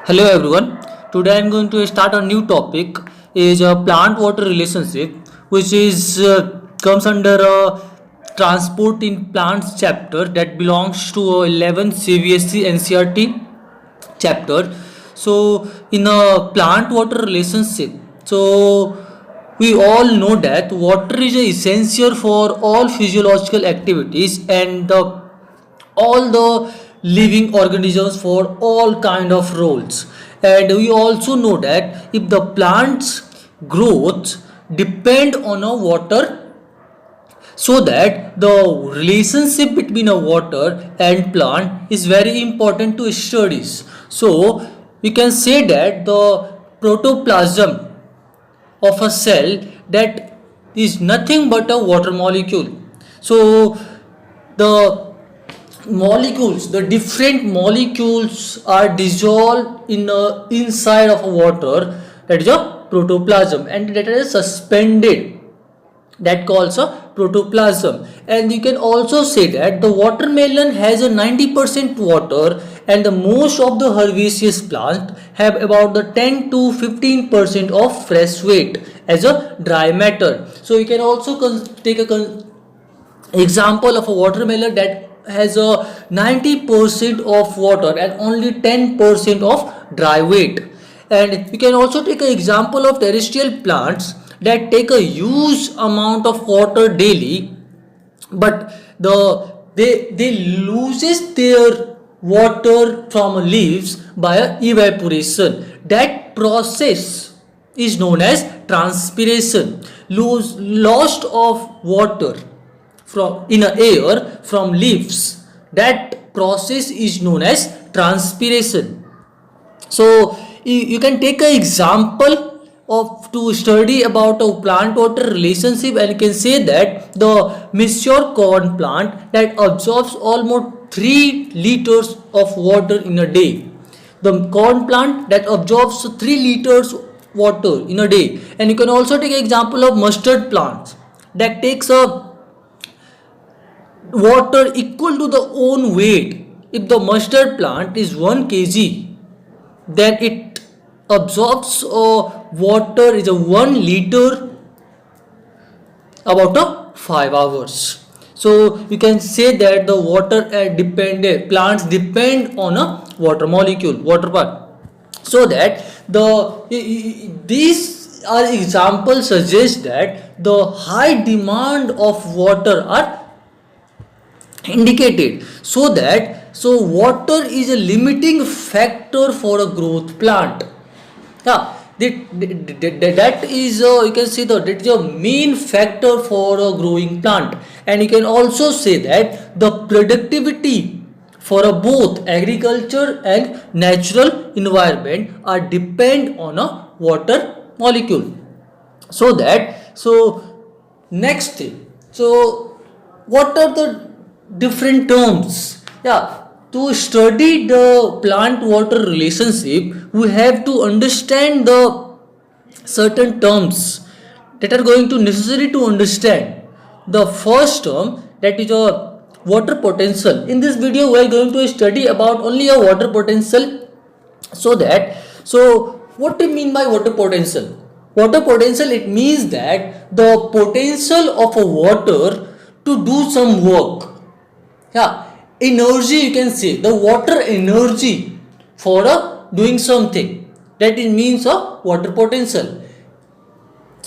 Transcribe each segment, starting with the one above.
Hello everyone. Today I am going to start a new topic is a plant water relationship which is comes under a transport in plants chapter that belongs to 11 CBSE NCRT chapter. So in a plant water relationship, so we all know that water is essential for all physiological activities and all the living organisms for all kind of roles. And we also know that if the plant's growth depend on a water, so that the relationship between a water and plant is very important to studies. So we can say that the protoplasm of a cell that is nothing but a water molecule. So the molecules, the different molecules are dissolved in the inside of a water, that is a protoplasm, and that is suspended, that calls a protoplasm. And you can also say that the watermelon has a 90% water, and the most of the herbaceous plant have about the 10 to 15% of fresh weight as a dry matter. So you can also take a example of a watermelon that has a 90% of water and only 10% of dry weight. And we can also take an example of terrestrial plants that take a huge amount of water daily, but they loses their water from leaves by evaporation. That process is known as transpiration. Lose loss of water from in a air from leaves, that process is known as transpiration. So you can take an example of to study about a plant water relationship, and you can say that the mature corn plant that absorbs almost 3 liters of water in a day. The corn plant that absorbs 3 liters water in a day. And you can also take an example of mustard plants that takes a water equal to the own weight. If the mustard plant is 1 kg, then it absorbs water is a 1 liter about a 5 hours. So you can say that the water dependent plants depend on a water molecule, water part. So that these are examples suggest that the high demand of water are indicated, so water is a limiting factor for a growth plant. Yeah, that is you can see that is a main factor for a growing plant. And you can also say that the productivity for a both agriculture and natural environment are depend on a water molecule. So next thing, so what are the different terms? Yeah, to study the plant water relationship, we have to understand the certain terms that are going to necessary to understand. The first term, that is a water potential. In this video we are going to study about only a water potential. So what do you mean by water potential? Water potential, it means that the potential of a water to do some work. Yeah, energy, you can say the water energy for doing something, that it means a water potential.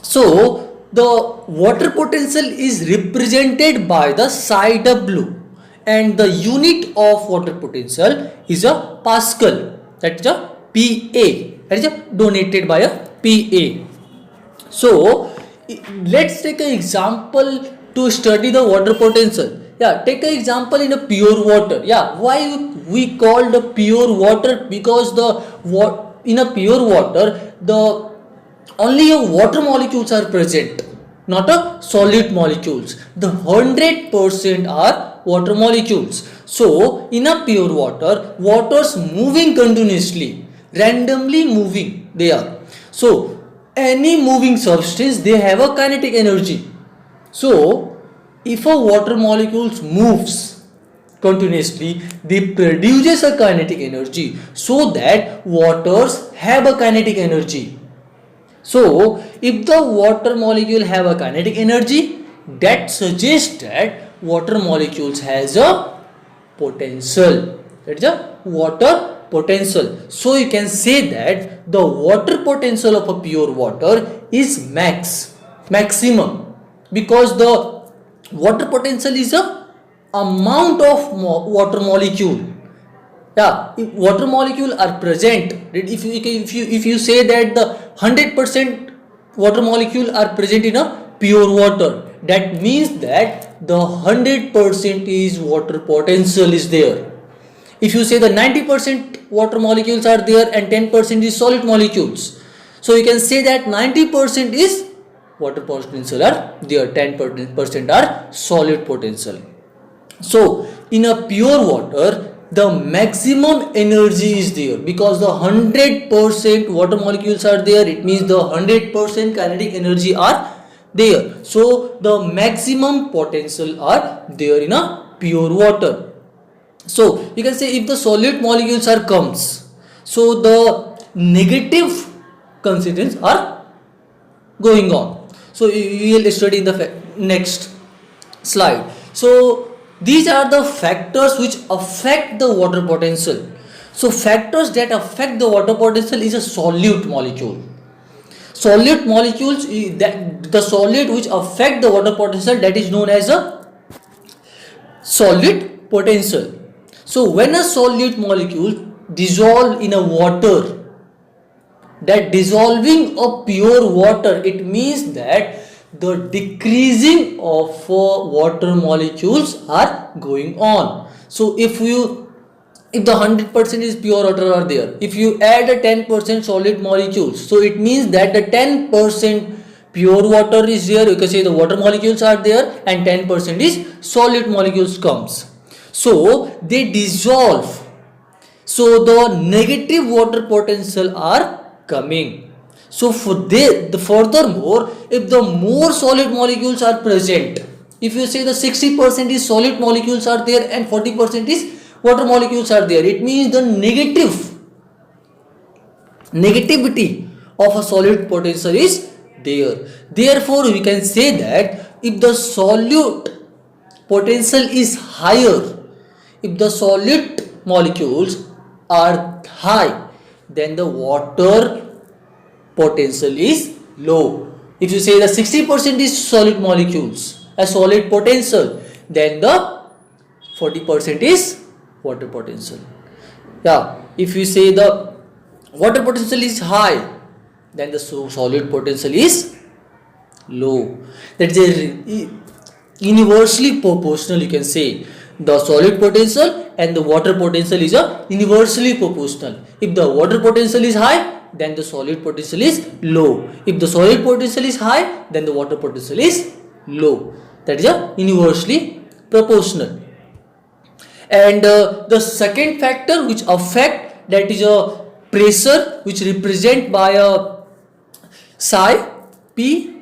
So the water potential is represented by the psi W, and the unit of water potential is a Pascal, that is a PA, that is a donated by a PA. So let's take an example to study the water potential. Yeah, take an example in a pure water. Yeah, why we call the pure water? Because in a pure water the only a water molecules are present, not a solid molecules. The 100% are water molecules. So in a pure water, water's moving continuously, randomly moving they are. So any moving substance, they have a kinetic energy. So if a water molecules moves, continuously, they produces a kinetic energy, so that waters have a kinetic energy. So if the water molecule have a kinetic energy, that suggests that water molecules has a potential. That is a water potential. So you can say that the water potential of a pure water is maximum, because the water potential is a amount of water molecule. Yeah, if water molecule are present, if you say that the 100% water molecule are present in a pure water, that means that the 100% is water potential is there. If you say the 90% water molecules are there and 10% is solid molecules, so you can say that 90% is water potential are there, 10% are solid potential. So in a pure water, the maximum energy is there, because the 100% water molecules are there, it means the 100% kinetic energy are there. So the maximum potential are there in a pure water. So you can say if the solid molecules are comes, so the negative constituents are going on. So we will study in the next slide. So these are the factors which affect the water potential. So factors that affect the water potential is a solute molecule. Solute molecules, the solid which affect the water potential, that is known as a solute potential. So when a solute molecule dissolve in a water, that dissolving of pure water, it means that the decreasing of water molecules are going on. So if the 100% is pure water are there, if you add a 10% solid molecules, so it means that the 10% pure water is there, you can say the water molecules are there, and 10% is solid molecules comes. So they dissolve, so the negative water potential are coming. So furthermore, if the more solid molecules are present, if you say the 60% is solid molecules are there and 40% is water molecules are there, it means the negativity of a solid potential is there. Therefore we can say that if the solute potential is higher, if the solid molecules are high, then the water potential is low. If you say the 60% is solid molecules, a solid potential, then the 40% is water potential. Yeah, if you say the water potential is high, then the solid potential is low. That is universally proportional, you can say. The solid potential and the water potential is a universally proportional. If the water potential is high, then the solid potential is low. If the solid potential is high, then the water potential is low. That is a universally proportional. And the second factor which affect, that is a pressure, which represent by a psi p.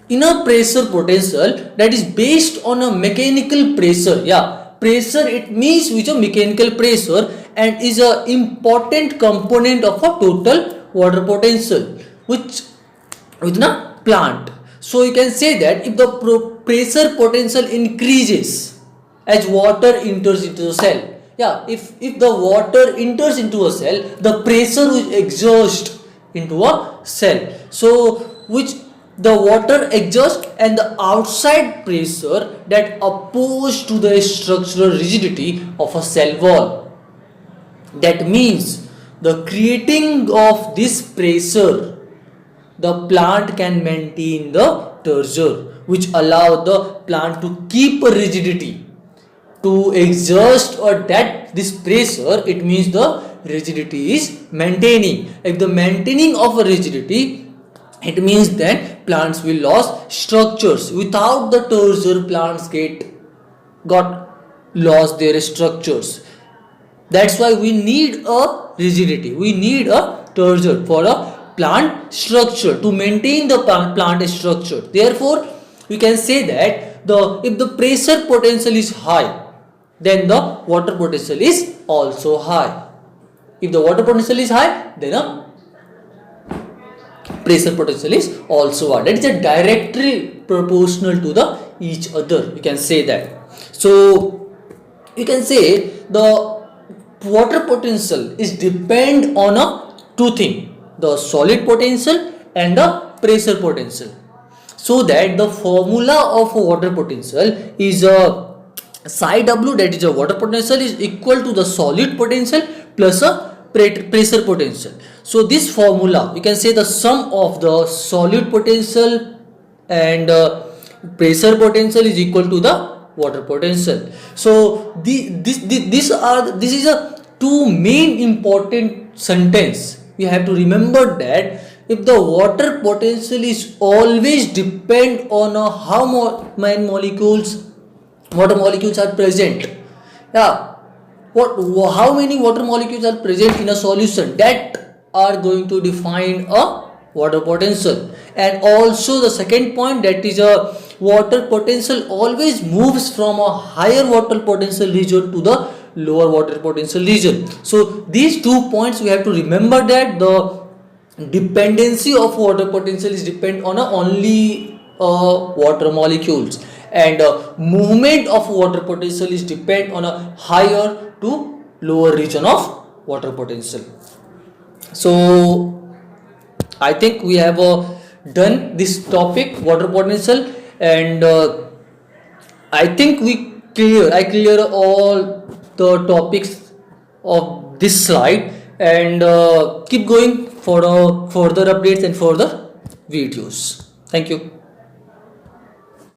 In a pressure potential, that is based on a mechanical pressure. Yeah, pressure, it means which a mechanical pressure, and is a important component of a total water potential which within a plant. So you can say that if the pressure potential increases as water enters into the cell, yeah, if the water enters into a cell, the pressure will exert into a cell, so which the water exhaust and the outside pressure that oppose to the structural rigidity of a cell wall. That means the creating of this pressure, the plant can maintain the turgor, which allow the plant to keep a rigidity. To exhaust or that this pressure, it means the rigidity is maintaining. If the maintaining of a rigidity, it means that plants will lose structures. Without the turgor, plants got lost their structures. That's why we need a rigidity, we need a turgor for a plant structure, to maintain the plant structure. Therefore we can say that if the pressure potential is high, then the water potential is also high. If the water potential is high, then a pressure potential is also high. That is a directly proportional to the each other. You can say that. So you can say the water potential is depend on a two thing, the solid potential and the pressure potential. So that the formula of water potential is a psi w, that is a water potential, is equal to the solid potential plus a pressure potential. So this formula, you can say the sum of the solid potential and pressure potential is equal to the water potential. So this is a two main important sentence. You have to remember that if the water potential is always depend on how many molecules, water molecules are present. Yeah, how many water molecules are present in a solution, that are going to define a water potential. And also the second point, that is a water potential always moves from a higher water potential region to the lower water potential region. So these 2 points we have to remember, that the dependency of water potential is depend on only water molecules, and movement of water potential is depend on a higher to lower region of water potential. So I think we have done this topic, water potential, and I think I clear all the topics of this slide, and keep going for further updates and further videos. Thank you.